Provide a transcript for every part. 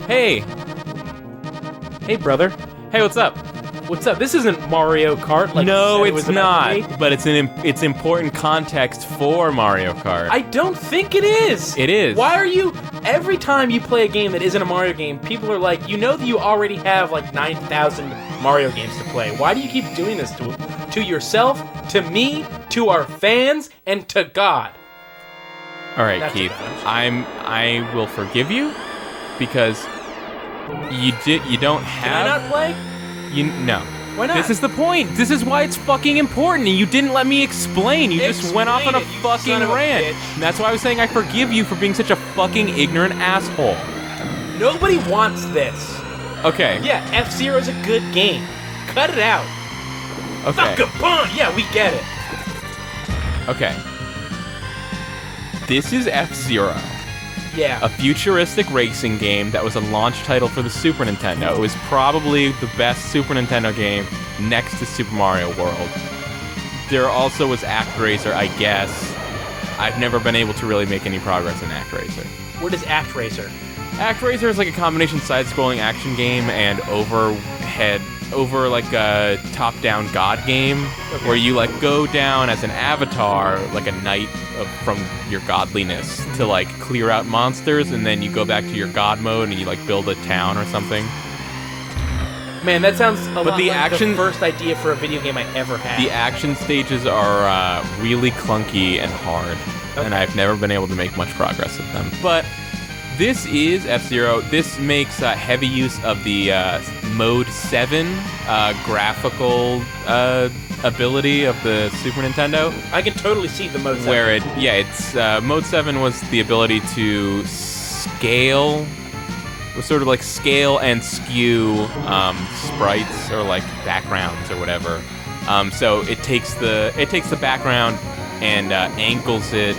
Hey. Hey, brother. Hey, what's up? What's up? This isn't Mario Kart. Like No, you said it's it was about to be. not. But it's important context for Mario Kart. I don't think it is. It is. Why are you... Every time you play a game that isn't a Mario game, people are like, you know that you already have like 9,000 Mario games to play. Why do you keep doing this to yourself, to me, to our fans, and to God? All right, That's Keith. about I will forgive you because you don't have. Can I not play? No. Why not? This is the point. This is why it's fucking important, and you didn't let me explain. You just went off on a Explain it, you fucking son of a rant. bitch. And that's why I was saying I forgive you for being such a fucking ignorant asshole. Nobody wants this. Okay. Yeah, F-Zero's a good game. Cut it out. Okay. Fuck-a-bun! Yeah, we get it. Okay. This is F-Zero. Yeah. A futuristic racing game that was a launch title for the Super Nintendo. It was probably the best Super Nintendo game next to Super Mario World. There also was ActRaiser, I guess. I've never been able to really make any progress in ActRaiser. What is ActRaiser? ActRaiser is like a combination side-scrolling action game and over like a top-down god game, Okay. where you like go down as an avatar, like a knight from your godliness, to like clear out monsters, and then you go back to your god mode and you like build a town or something. Man, that sounds a lot the like action- the first idea for a video game I ever had. The action stages are really clunky and hard, and I've never been able to make much progress with them. But this is F-Zero. This makes heavy use of the Mode 7 graphical ability of the Super Nintendo. I can totally see the mode. Where it's Mode 7 was the ability to scale, was sort of like scale and skew sprites or like backgrounds or whatever. So it takes the background and angles it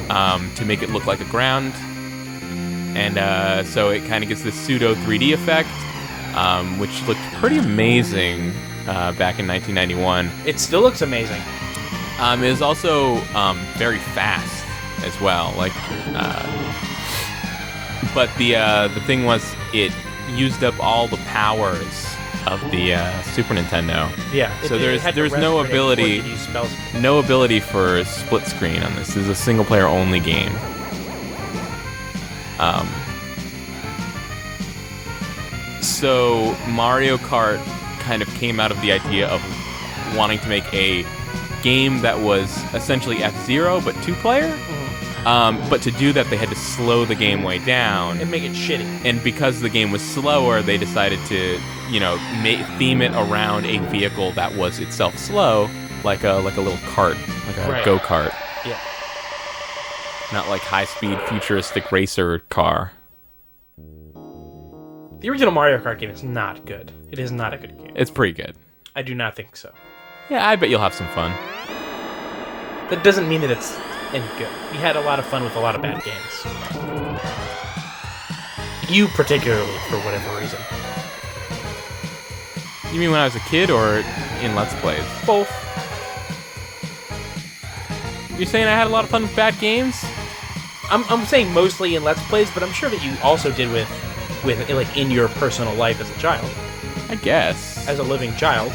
to make it look like a ground, and so it kind of gets this pseudo 3D effect, which looked pretty amazing back in 1991. It still looks amazing. It is also very fast as well. Like, but the thing was, it used up all the powers of the Super Nintendo. Yeah. So there's no ability for split screen on this. This is a single player only game. So Mario Kart kind of came out of the idea of wanting to make a game that was essentially F-Zero but two-player. But to do that, they had to slow the game way down And make it shitty. And because the game was slower, they decided to, theme it around a vehicle that was itself slow, like a little cart, like a go-kart. Yeah. Not like high-speed futuristic racer car. The original Mario Kart game is not good. It is not a good game. It's pretty good. I do not think so. Yeah, I bet you'll have some fun. That doesn't mean that it's any good. We had a lot of fun with a lot of bad games. You particularly, for whatever reason. You mean when I was a kid or in Let's Plays? Both. You're saying I had a lot of fun with bad games? I'm saying mostly in Let's Plays, but I'm sure that you also did with like in your personal life as a child, I guess. as a living child.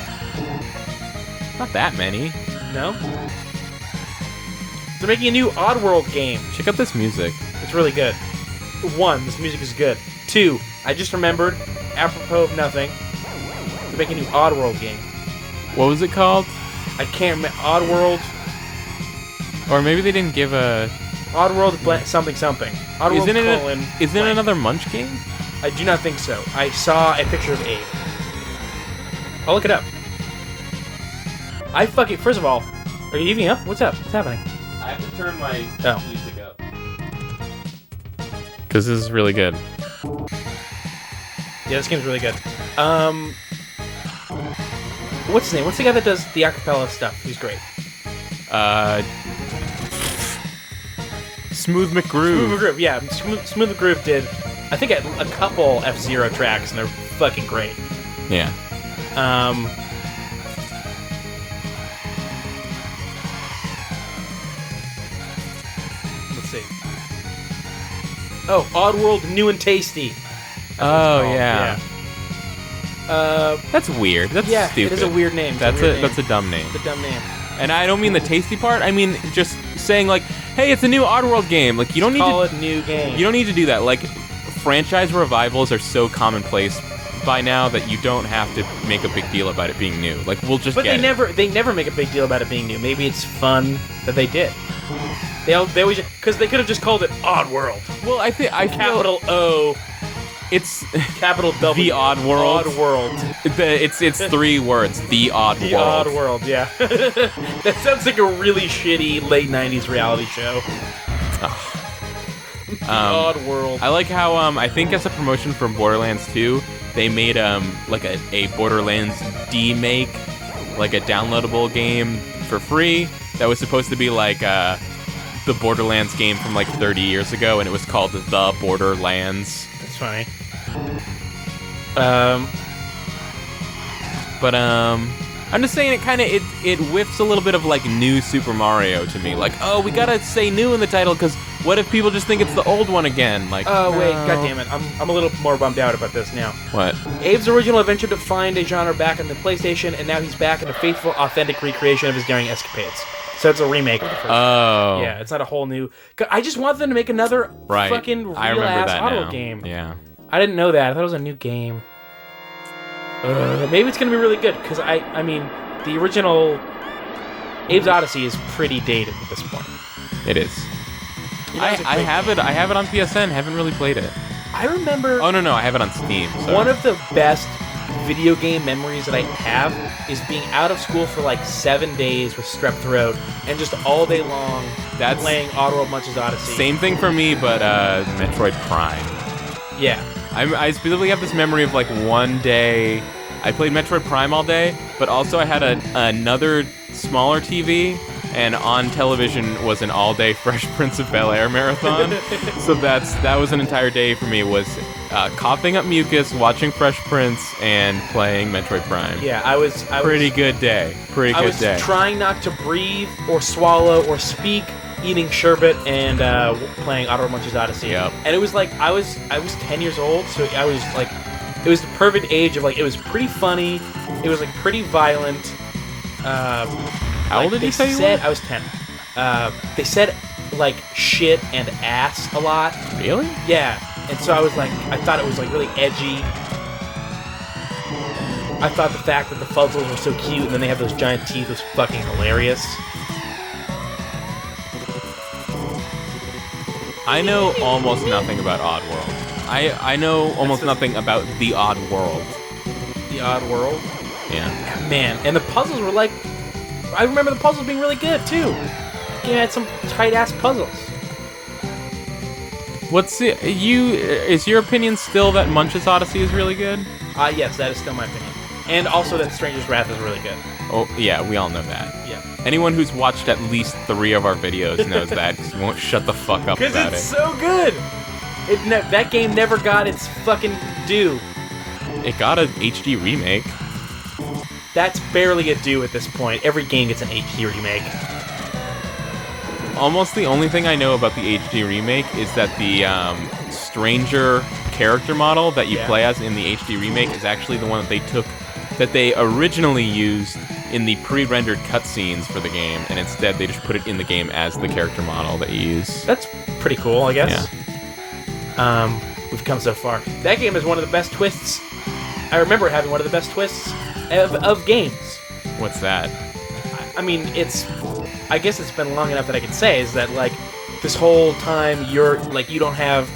Not that many. No. They're making a new Oddworld game. Check out this music. It's really good. 1, this music is good. 2, I just remembered, apropos of nothing, they're making a new Oddworld game. What was it called? I can't remember. Oddworld. Or maybe they didn't give a... Oddworld something something. Oddworld Isn't it colon. Isn't it another Munch game? I do not think so. I saw a picture of Abe. I'll look it up. First of all, are you eating up? What's up? What's happening? I have to turn my music up. Because this is really good. Yeah, this game's really good. What's his name? What's the guy that does the acapella stuff? He's great. Smooth McGroove. Smooth McGroove, yeah. Smooth McGroove did, I think, a couple F-Zero tracks, and they're fucking great. see. Oh, Oddworld New and Tasty. That's what Oh, it's called. yeah. Yeah. That's weird. That's stupid. It is a weird name. That's a dumb name. It's a dumb name. And I don't mean the tasty part. I mean just saying like, hey, it's a new Oddworld game. Like you don't need to call it new game. You don't need to do that. Like franchise revivals are so commonplace by now that you don't have to make a big deal about it being new. Like we'll just. But get they never make a big deal about it being new. Maybe it's fun that they did. They always because they could have just called it Oddworld. Well, I feel Capital O. It's Capital W. The Odd World. Oddworld. It's 3 words. The Odd The World. Odd World. Yeah. That sounds like a really shitty late '90s reality show. The Odd World. I like how I think as a promotion for Borderlands 2, they made like a Borderlands D-make, like a downloadable game for free that was supposed to be like the Borderlands game from like 30 years ago, and it was called The Borderlands. That's funny. But I'm just saying it whiffs a little bit of like new Super Mario to me. Like, oh, we gotta say new in the title because what if people just think it's the old one again? Like, Oh wait, no. god damn it! I'm a little more bummed out about this now. What? Abe's original adventure defined a genre back on the PlayStation, and now he's back in a faithful, authentic recreation of his daring escapades. So it's a remake of the first. Oh. Yeah, it's not a whole new. I just want them to make another Right. fucking real I remember ass that auto now. game. Yeah. I didn't know that. I thought it was a new game. Maybe it's gonna be really good because I mean the original Abe's Odyssey is pretty dated at this point. It is. You know, I it's a great have game. it. I have it on PSN. Haven't really played it. I remember. Oh no, I have it on Steam. So. One of the best video game memories that I have is being out of school for like 7 days with strep throat and just all day long playing Oddworld Munch's Odyssey. Same thing for me, but Metroid Prime. Yeah. I specifically have this memory of like one day I played Metroid Prime all day, but also I had another smaller TV, and on television was an all-day Fresh Prince of Bel-Air marathon. So that was an entire day for me, was coughing up mucus, watching Fresh Prince, and playing Metroid Prime. Yeah, I was Pretty good day. I was trying not to breathe or swallow or speak, eating sherbet and playing Oddworld Munch's Odyssey. Yep. And it was like I was 10 years old, so I was like, it was the perfect age of like, it was pretty funny, it was like pretty violent. How old did you say you were? I was 10. They said like shit and ass a lot. Really? Yeah. And so I was like, I thought it was like really edgy. I thought the fact that the fuzzles were so cute and then they have those giant teeth was fucking hilarious. I know almost nothing about Oddworld. I know almost nothing about The Odd World. The Odd World. Yeah. Man, and the puzzles were like, I remember the puzzles being really good too. You had some tight ass puzzles. Is your opinion still that Munch's Odyssey is really good? Yes, that is still my opinion. And also that Stranger's Wrath is really good. Oh, yeah, we all know that. Yeah. Anyone who's watched at least 3 of our videos knows that, because we won't shut the fuck up Because about it's it. so good! That game never got its fucking due. It got an HD remake. That's barely a due at this point. Every game gets an HD remake. Almost the only thing I know about the HD remake is that the Stranger character model that you play as in the HD remake is actually the one that they originally used in the pre-rendered cutscenes for the game, and instead they just put it in the game as the character model that you use. That's pretty cool, I guess. Yeah. We've come so far. That game is one of the best twists. I remember it having one of the best twists of games. What's that? I mean, I guess it's been long enough that I can say is that like this whole time you're like you don't have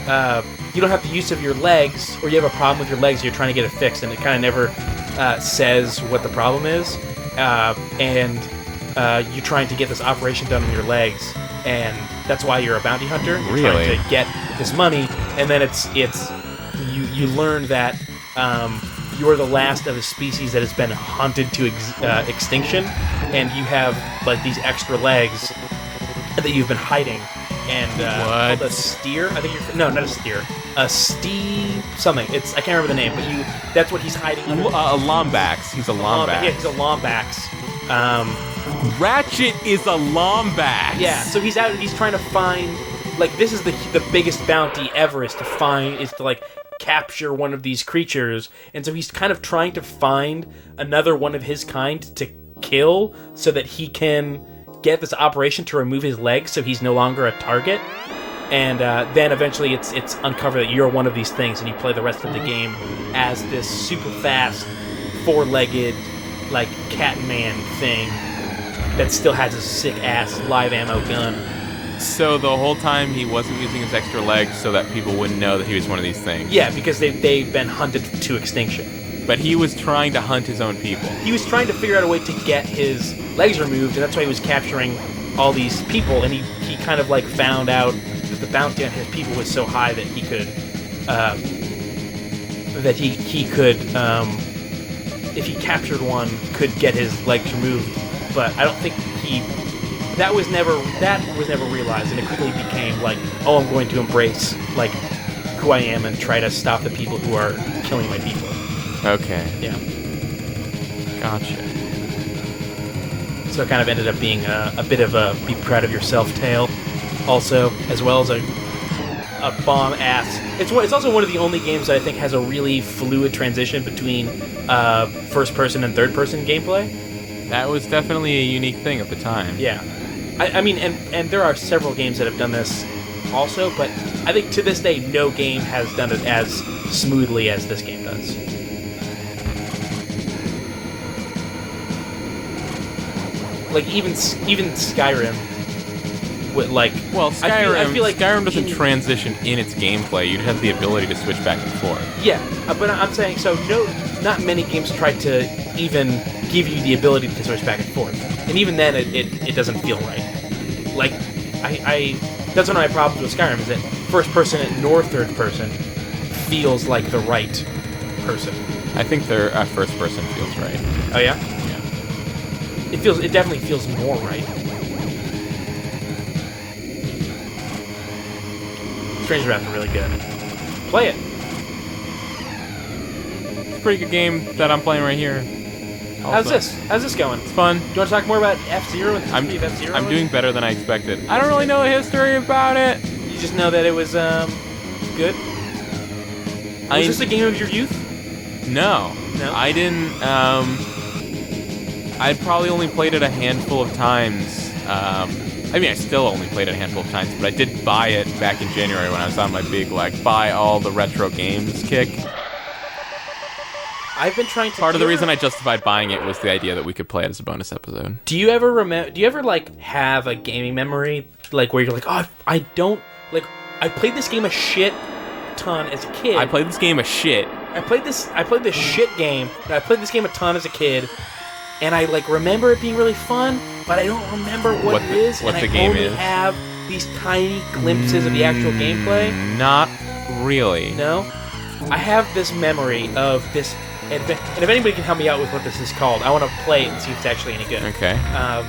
the use of your legs, or you have a problem with your legs, you're trying to get it fixed, and it kind of never says what the problem is, and you're trying to get this operation done with your legs, and that's why you're a bounty hunter. You're Really? trying to get this money, and then you learn that you're the last of a species that has been hunted to extinction, and you have like these extra legs that you've been hiding. And called a steer. I think no, not a steer. A something. I can't remember the name, but that's what he's hiding under. A Lombax. He's a Lombax. Yeah, he's a Lombax. Ratchet is a Lombax. Yeah, so he's trying to find, like, this is the biggest bounty ever, is to like capture one of these creatures, and so he's kind of trying to find another one of his kind to kill so that he can get this operation to remove his legs so he's no longer a target. And then eventually it's uncovered that you're one of these things, and you play the rest of the game as this super fast, four-legged, like, Catman thing that still has a sick-ass live ammo gun. So the whole time he wasn't using his extra legs so that people wouldn't know that he was one of these things. Yeah, because they've been hunted to extinction. But he was trying to hunt his own people. He was trying to figure out a way to get his legs removed, and that's why he was capturing all these people, and he kind of, like, found out that the bounty on his people was so high that he could, if he captured one, could get his legs removed. But I don't think that was never realized, and it quickly became like, oh, I'm going to embrace, like, who I am and try to stop the people who are killing my people. Okay. Yeah. Gotcha. So it kind of ended up being a bit of a be proud of yourself tale, also, as well as a bomb-ass... It's also one of the only games that I think has a really fluid transition between first-person and third-person gameplay. That was definitely a unique thing at the time. Yeah. I mean, and there are several games that have done this also, but I think to this day, no game has done it as smoothly as this game does. Like, even Skyrim, with, like... Well, Skyrim, I feel like Skyrim doesn't transition in its gameplay. You have the ability to switch back and forth. Yeah, but I'm saying, so not many games try to even give you the ability to switch back and forth. And even then, it doesn't feel right. Like, that's one of my problems with Skyrim, is that first person nor third person feels like the right person. I think their first person feels right. Oh, yeah? Yeah. It definitely feels more right. Strange Wrath are really good. Play it. It's a pretty good game that I'm playing right here. Also. How's this going? It's fun. Do you want to talk more about F-Zero and the history of F-Zero? I'm doing better than I expected. I don't really know the history about it. You just know that it was good? Was this a game of your youth? No. I didn't. I'd probably only played it a handful of times. I mean, I still only played it a handful of times, but I did buy it back in January when I was on my big, like, buy all the retro games kick. I've been trying to... Part of the reason I justified buying it was the idea that we could play it as a bonus episode. Do you ever, like, have a gaming memory, like, where you're like, oh, I played this game a shit ton as a kid. I played this game a shit. I played this shit game, and I played this game a ton as a kid, and I, like, remember it being really fun, but I don't remember what it is, and I only have these tiny glimpses of the actual gameplay. Not really. No? I have this memory of this... And if anybody can help me out with what this is called, I want to play it and see if it's actually any good. Okay. I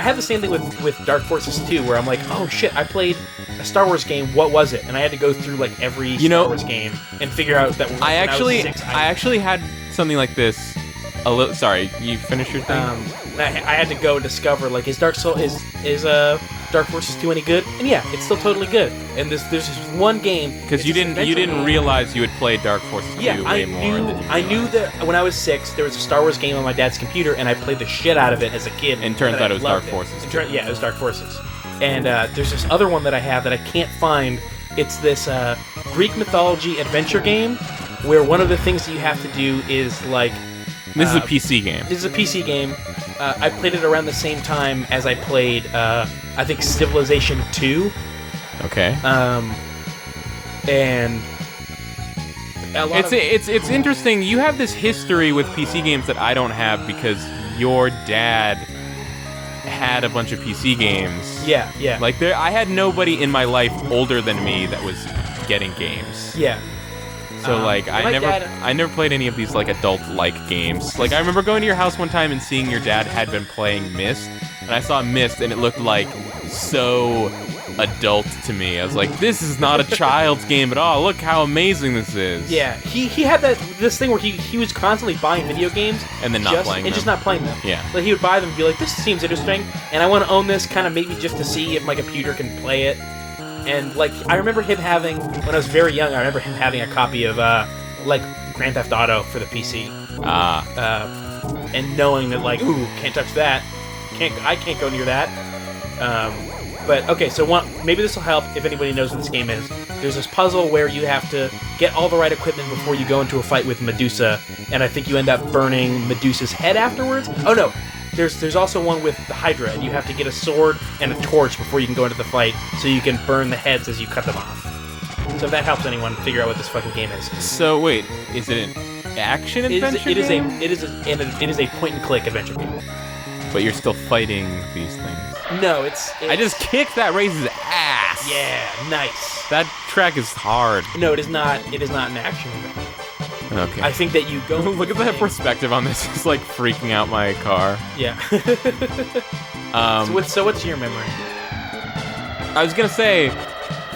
have the same thing with Dark Forces 2, where I'm like, oh shit, I played a Star Wars game, what was it? And I had to go through, like, every Star Wars game and figure out that when I was 6... I actually had something like this a little... Sorry, you finished your thing? I had to go discover, like, is Dark Forces 2 any good? And yeah, it's still totally good. And there's this one game... Because you didn't realize you had played Dark Forces 2 way more than you I knew that when I was 6, there was a Star Wars game on my dad's computer, and I played the shit out of it as a kid. And turns out it was Dark Forces. Yeah, it was Dark Forces. And there's this other one that I have that I can't find. It's this Greek mythology adventure game, where one of the things that you have to do is, like... This is a PC game. This is a PC game. I played it around the same time as I played, I think, Civilization 2. Okay. And it's interesting. You have this history with PC games that I don't have because your dad had a bunch of PC games. Yeah. Like I had nobody in my life older than me that was getting games. Yeah. So like my dad- I never played any of these like adult-like games. Like I remember going to your house one time and seeing your dad had been playing Myst, and I saw Myst and it looked like so adult to me. I was like, this is not a child's game at all. Look how amazing this is. Yeah, he had this thing where he was constantly buying video games And then not playing them. just not playing them. Yeah. Like he would buy them and be like, this seems interesting, and I want to own this kind of maybe just to see if my computer can play it. And like I remember him having, when I was very young, I remember him having a copy of like Grand Theft Auto for the PC. And knowing that like, ooh, can't touch that. I can't go near that. But okay, so maybe this will help if anybody knows what this game is. There's this puzzle where you have to get all the right equipment before you go into a fight with Medusa, and I think you end up burning Medusa's head afterwards. Oh no, there's also one with the Hydra, and you have to get a sword and a torch before you can go into the fight, so you can burn the heads as you cut them off. So if that helps anyone figure out what this fucking game is. So wait, is it an action adventure game? It is a point and click adventure game. But you're still fighting these things. No, it's I just kicked that race's ass. yeah, nice. That track is hard. No, it is not. It is not an action adventure. Okay. I think that you go. Look at that perspective on this. It's like freaking out my car. Yeah. So what's your memory? I was gonna say,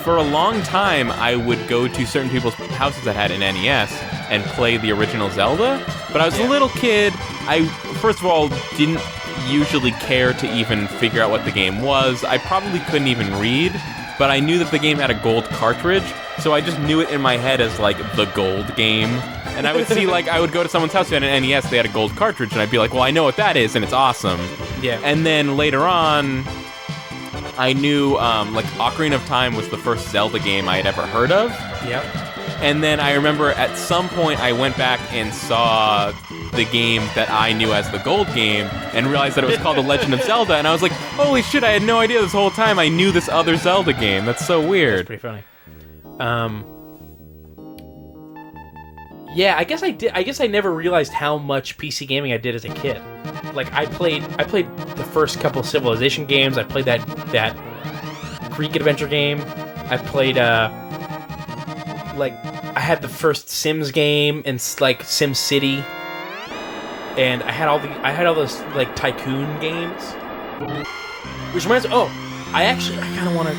for a long time, I would go to certain people's houses that had an NES and play the original Zelda. But I was a little kid. I first of all didn't usually care to even figure out what the game was. I probably couldn't even read, but I knew that the game had a gold cartridge, so I just knew it in my head as like the gold game. And I would see like I would go to someone's house who had an NES, they had a gold cartridge, and I'd be like, well, I know what that is, and it's awesome. Yeah. And then later on, I knew like Ocarina of Time was the first Zelda game I had ever heard of. Yep. And then I remember at some point I went back and saw the game that I knew as the gold game and realized that it was called The Legend of Zelda, and I was like, holy shit, I had no idea this whole time I knew this other Zelda game. That's so weird. Pretty funny. Yeah, I guess I did. I guess I never realized how much PC gaming I did as a kid. Like I played the first couple of Civilization games. I played that Greek adventure game. I played like I had the first Sims game and like Sim City. And I had all those like tycoon games, which reminds me. Oh, I kind of want to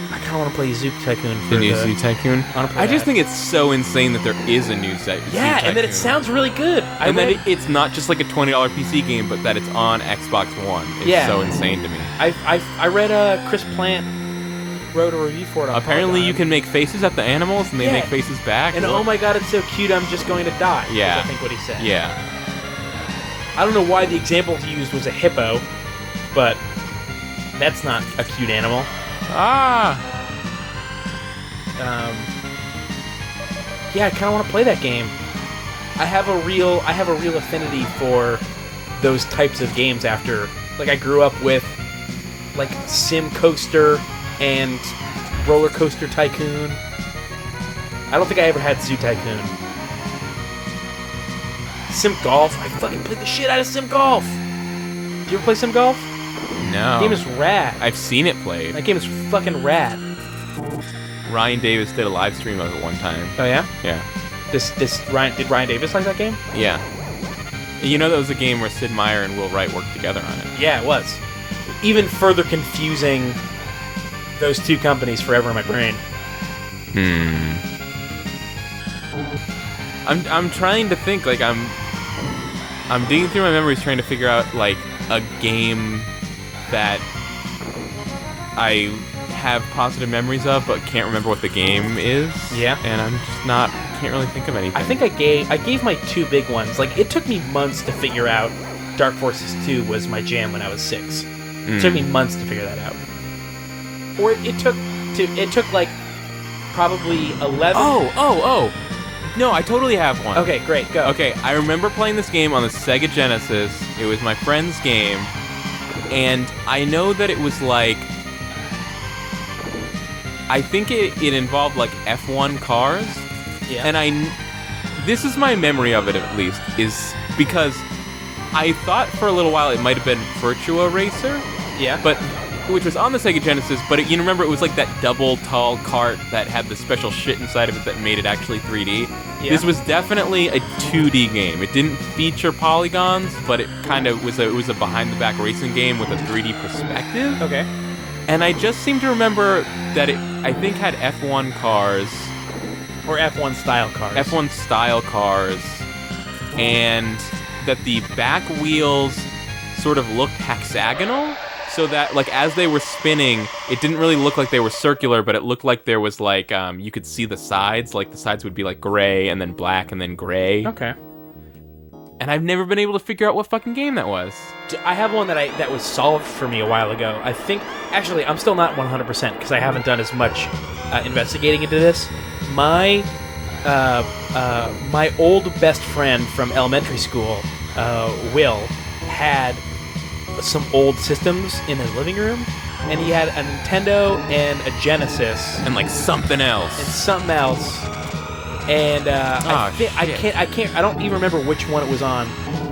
play Zoot Tycoon. The new Zoo Tycoon. I just think it's so insane that there is a new Zoo Tycoon. Yeah, and that it sounds really good. And that it's not just like a $20 PC game, but that it's on Xbox One. It's so insane to me. I read Chris Plant wrote a review for it. Apparently, you can make faces at the animals, and they make faces back. And oh my god, it's so cute! I'm just going to die. Yeah, is I think what he said. Yeah. I don't know why the example he used was a hippo, but that's not a cute animal. Yeah, I kind of want to play that game. I have a real affinity for those types of games. After like I grew up with like Sim Coaster and Roller Coaster Tycoon. I don't think I ever had Zoo Tycoon. Sim Golf. I fucking played the shit out of Sim Golf. Do you ever play Sim Golf? No. The game is rad. I've seen it played. That game is fucking rad. Ryan Davis did a live stream of it one time. Oh yeah? Yeah. Did Ryan Davis like that game? Yeah. You know that was a game where Sid Meier and Will Wright worked together on it. Yeah, it was. Even further confusing those two companies forever in my brain. I'm trying to think, like I'm digging through my memories trying to figure out like a game that I have positive memories of but can't remember what the game is. Yeah. And I'm just can't really think of anything. I think I gave my two big ones. Like it took me months to figure out Dark Forces 2 was my jam when I was 6. It took me months to figure that out. Or it took like probably 11. Oh. No, I totally have one. Okay, great, go. Okay, I remember playing this game on the Sega Genesis. It was my friend's game. And I know that it was like... I think it involved like F1 cars. Yeah. And this is my memory of it at least, is because I thought for a little while it might have been Virtua Racer. Yeah. But which was on the Sega Genesis, but you remember it was like that double tall cart that had the special shit inside of it that made it actually 3D. Yeah. This was definitely a 2D game. It didn't feature polygons, but it kind of was a behind the back racing game with a 3D perspective. Okay. And I just seem to remember that it, I think, had F1 cars. Or F1 style cars. F1 style cars. And that the back wheels sort of looked hexagonal. So that, like, as they were spinning, it didn't really look like they were circular, but it looked like there was, like, you could see the sides. Like, the sides would be, like, gray, and then black, and then gray. Okay. And I've never been able to figure out what fucking game that was. I have one that was solved for me a while ago. I think, actually, I'm still not 100% because I haven't done as much investigating into this. My old best friend from elementary school, Will, had some old systems in his living room, and he had a Nintendo and a Genesis And, like, something else. and something else. And I don't even remember which one it was on,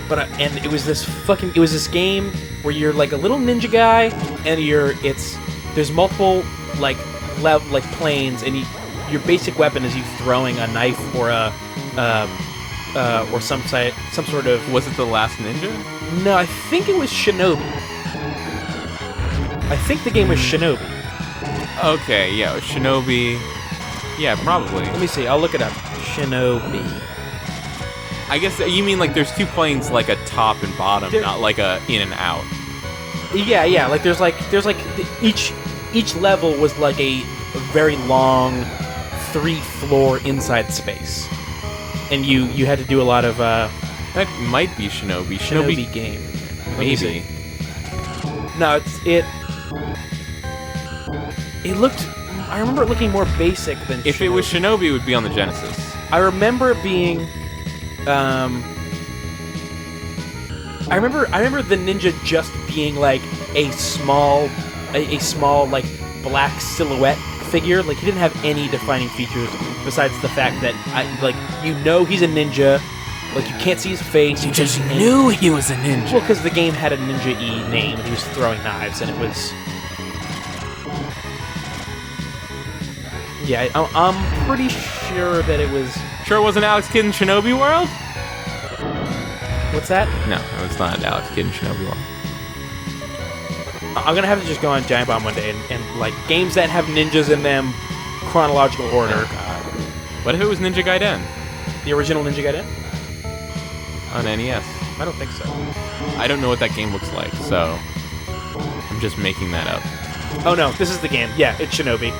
but and it was this game where you're like a little ninja guy, and there's multiple like planes, and your basic weapon is you throwing a knife or or some sort of. Was it The Last Ninja? No, I think it was Shinobi. I think the game was Shinobi. Okay, yeah, Shinobi. Yeah, probably. Let me see. I'll look it up. Shinobi. I guess you mean like there's two planes, like a top and bottom, not like a in and out. Yeah. Like there's each level was like a very long 3-floor inside space, and you had to do a lot of That might be Shinobi. Shinobi game. Maybe. No, it looked. I remember it looking more basic than. If Shinobi. it was Shinobi, it would be on the Genesis. I remember it being. I remember the ninja just being like a small like black silhouette figure. Like he didn't have any defining features besides the fact that he's a ninja. Like you can't see his face. You just knew he was a ninja. Well, because the game had a ninja-y name, and he was throwing knives, and it was. Yeah, I'm pretty sure that it was. Sure it wasn't Alex Kidd in Shinobi World? What's that? No, it was not Alex Kidd in Shinobi World. I'm gonna have to just go on Giant Bomb one day and like games that have ninjas in them, chronological order. Oh, God. What if it was Ninja Gaiden? The original Ninja Gaiden? On NES. I don't think so. I don't know what that game looks like, so I'm just making that up. Oh no, this is the game. Yeah, it's Shinobi,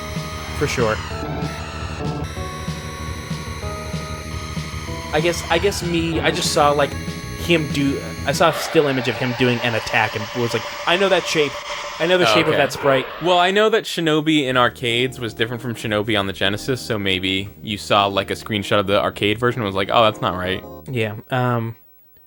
for sure. I just saw like him do. I saw a still image of him doing an attack and was like, I know that shape. I know the shape of that sprite. Well, I know that Shinobi in arcades was different from Shinobi on the Genesis, so maybe you saw like a screenshot of the arcade version and was like, oh, that's not right. Yeah.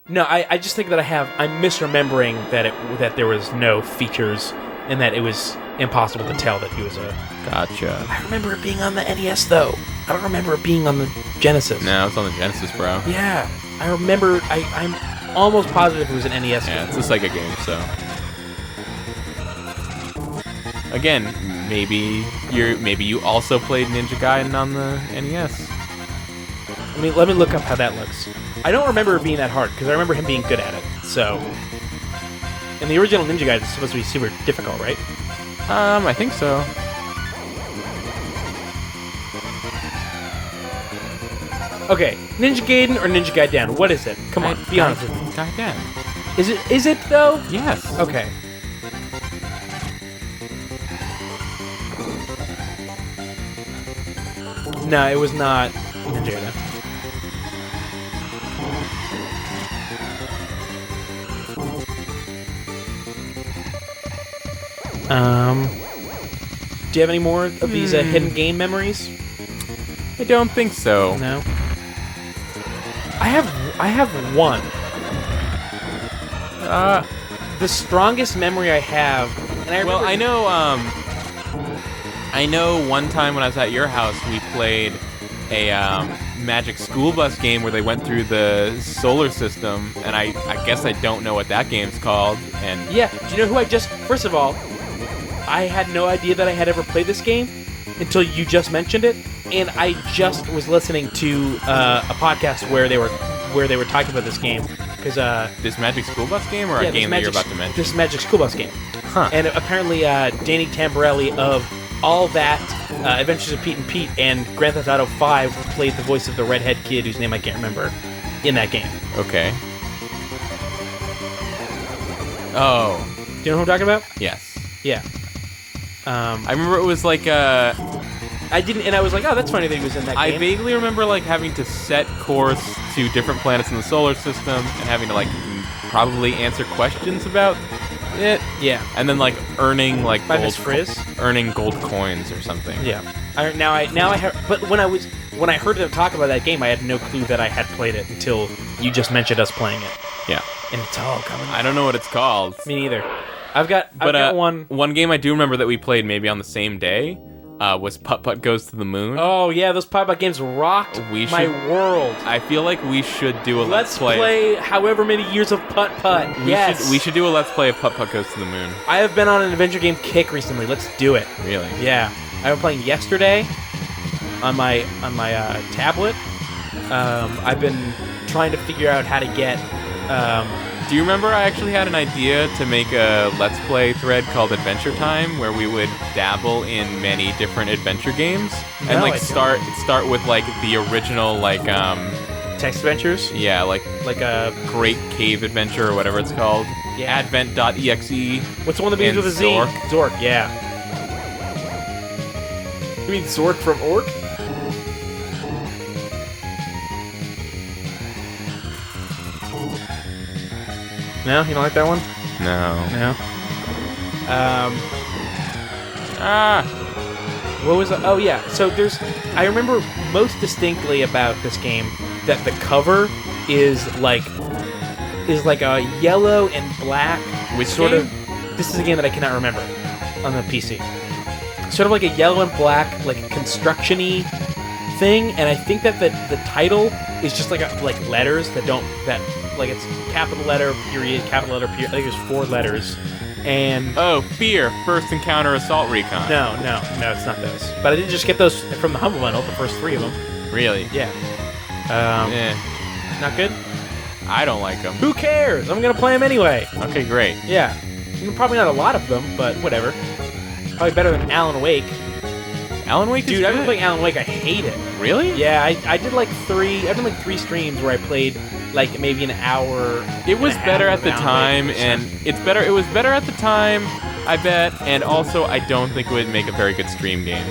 No, I just think that I'm misremembering that there was no features and that it was impossible to tell that he was a. Gotcha. I remember it being on the NES though. I don't remember it being on the Genesis. No, it's on the Genesis, bro. Yeah, I remember. I'm almost positive it was an NES. Yeah, it's a Sega game, so. Again, maybe you also played Ninja Gaiden on the NES. Let me look up how that looks. I don't remember it being that hard because I remember him being good at it. So, and the original Ninja Gaiden is supposed to be super difficult, right? I think so. Okay, Ninja Gaiden or Ninja Gaiden? What is it? Come on, be honest with me. Gaiden. Is it though? Yes. Okay. No, it was not Ninja Gaiden. Do you have any more of these hidden game memories? I don't think so. No. I have one. The strongest memory I have, and I know one time when I was at your house, we played a Magic School Bus game where they went through the solar system, and I guess I don't know what that game's called. And yeah, do you know who I just? First of all, I had no idea that I had ever played this game until you just mentioned it, and I just was listening to a podcast where they were talking about this game because This Magic School Bus game or a game that you're about to mention? This Magic School Bus game. Huh. And apparently, Danny Tamborelli of All That, Adventures of Pete and Pete, and Grand Theft Auto 5 played the voice of the redhead kid whose name I can't remember in that game. Okay. Oh. Do you know who I'm talking about? Yes. Yeah. I remember it was like I didn't, and I was like, oh, that's funny that he was in that game. I vaguely remember like having to set course to different planets in the solar system and having to like probably answer questions about it. Yeah. And then like earning like By Miss Frizz? earning gold coins or something. Yeah. Now I have, but when I heard them talk about that game, I had no clue that I had played it until you just mentioned us playing it. Yeah. And it's all coming. I don't know what it's called. Me neither. I've got one. One game I do remember that we played maybe on the same day was Putt Putt Goes to the Moon. Oh yeah, those pop-up games rocked my world. I feel like we should do a Let's play however many years of Putt Putt. Yes. We should do a Let's Play of Putt Putt Goes to the Moon. I have been on an adventure game kick recently. Let's do it. Really? Yeah. I was playing yesterday on my tablet. I've been trying to figure out how to get. Do you remember I actually had an idea to make a Let's Play thread called Adventure Time where we would dabble in many different adventure games and like start with like the original like text adventures? Yeah, like a Great Cave Adventure or whatever it's called. Yeah. Advent.exe. What's the one that begins with a Z? Zork. Zork, yeah. You mean Zork from Orc? No? You don't like that one? No. No? What was the... Oh, yeah. So I remember most distinctly about this game that the cover is like a yellow and black... Which sort game? of... This is a game that I cannot remember on the PC. Sort of like a yellow and black, like, construction-y thing, and I think that the title is just like letters that like it's capital letter, period, capital letter, period. I think there's 4 letters. And Fear, First Encounter Assault Recon. No, it's not those. But I did just get those from the Humble Bundle, the first 3 of them. Really? Yeah. Not good? I don't like them. Who cares? I'm gonna play them anyway. Okay, great. Yeah. Probably not a lot of them, but whatever. Probably better than Alan Wake. Alan Wake is Dude, good. I've been playing Alan Wake. I hate it. Really? Yeah, I did like 3. I've done like 3 streams where I played like maybe an hour. It was better at the time, and it was better at the time, I bet. And also, I don't think it would make a very good stream game.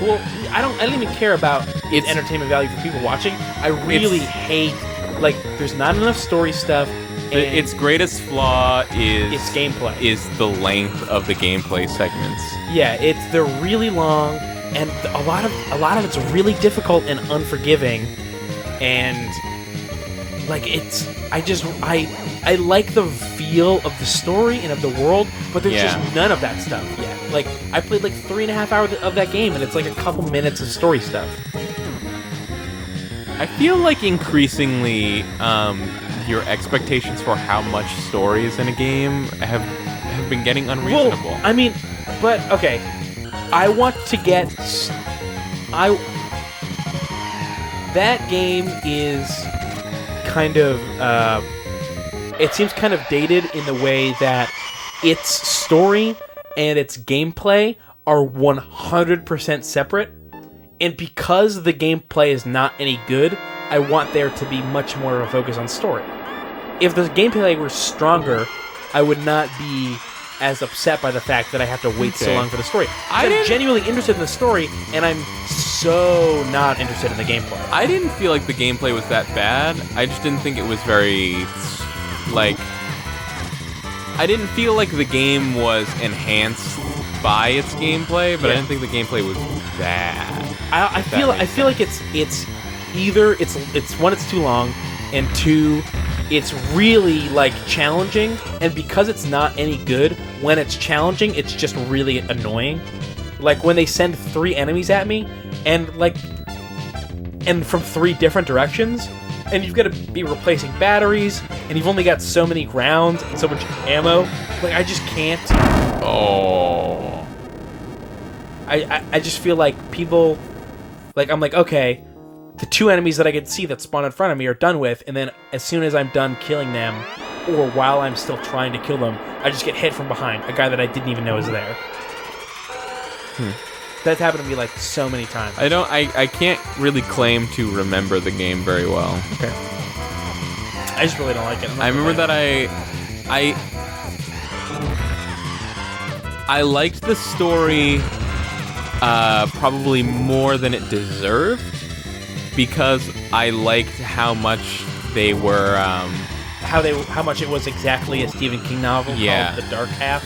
Well, I don't even care about its entertainment value for people watching. I really hate like there's not enough story stuff. Its greatest flaw is its gameplay. Is the length of the gameplay segments. Yeah, they're really long, and a lot of it's really difficult and unforgiving, and like I like the feel of the story and of the world, but there's just none of that stuff yet. Like I played like 3.5 hours of that game, and it's like a couple minutes of story stuff. I feel like increasingly your expectations for how much story is in a game have been getting unreasonable. Well, I mean, but okay, I want to get that game is kind of it seems kind of dated in the way that its story and its gameplay are 100% separate, and because the gameplay is not any good, I want there to be much more of a focus on story. If the gameplay were stronger, I would not be as upset by the fact that I have to wait so long for the story. I'm genuinely interested in the story, and I'm so not interested in the gameplay. I didn't feel like the gameplay was that bad. I just didn't think it was very, like... I didn't feel like the game was enhanced by its gameplay, but I didn't think the gameplay was bad. I feel like it's either it's one, it's too long, and 2, it's really like challenging, and because it's not any good, when it's challenging, it's just really annoying. Like when they send 3 enemies at me, and from 3 different directions, and you've got to be replacing batteries, and you've only got so many rounds and so much ammo. Like I just can't. Oh. I just feel like people, like, I'm like, okay, the 2 enemies that I can see that spawn in front of me are done with, and then as soon as I'm done killing them, or while I'm still trying to kill them, I just get hit from behind, a guy that I didn't even know was there. That's happened to me like so many times. I can't really claim to remember the game very well. Okay. I just really don't like it. I remember that I liked the story probably more than it deserved, because I liked how much they were how much it was exactly a Stephen King novel called The Dark Half.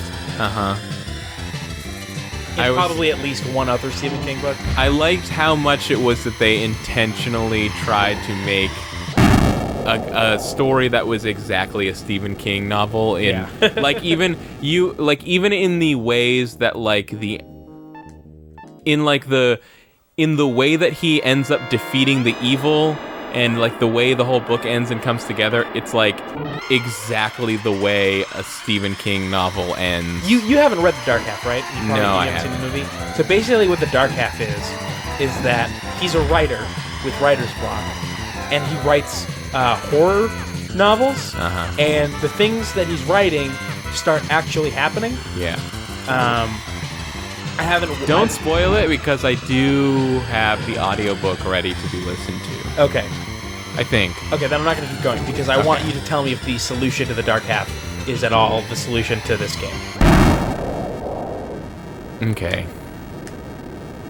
And probably at least one other Stephen King book. I liked how much it was that they intentionally tried to make a story that was exactly a Stephen King novel in like even in the ways that in the way that he ends up defeating the evil, and like the way the whole book ends and comes together, it's like exactly the way a Stephen King novel ends. You haven't read The Dark Half, right? No, I haven't. Seen the movie. So basically what The Dark Half is that he's a writer with writer's block, and he writes horror novels, and the things that he's writing start actually happening. Yeah. I haven't... Don't spoil it, because I do have the audiobook ready to be listened to. Okay. I think. Okay, then I'm not going to keep going, because I want you to tell me if the solution to The Dark Half is at all the solution to this game. Okay.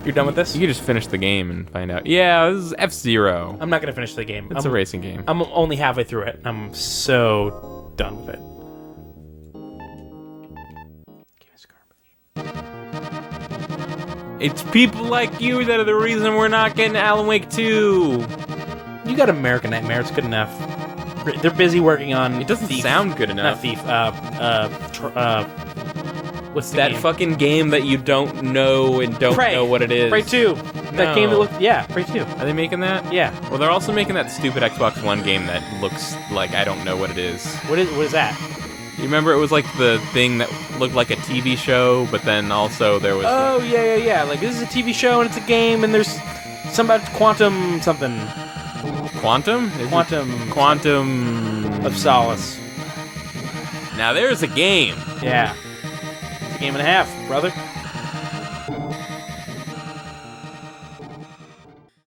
You're done with this? You can just finish the game and find out. Yeah, this is F-Zero. I'm not going to finish the game. It's a racing game. I'm only halfway through it. I'm so done with it. It's people like you that are the reason we're not getting Alan Wake 2. You got American Nightmare. It's good enough. They're busy working on... It doesn't sound good enough. Not Thief. What's the that game? fucking game that you don't know and don't Prey. know what it is? Prey 2. That game that looked... Yeah, Prey 2. Are they making that? Yeah. Well, they're also making that stupid Xbox One game that looks like I don't know what it is. What is that? You remember it was like the thing that looked like a TV show, but then also there was... Oh, yeah. Like, this is a TV show and it's a game and there's some about quantum something. Quantum? Quantum... Of Solace. Now there's a game. Yeah. It's a game and a half, brother.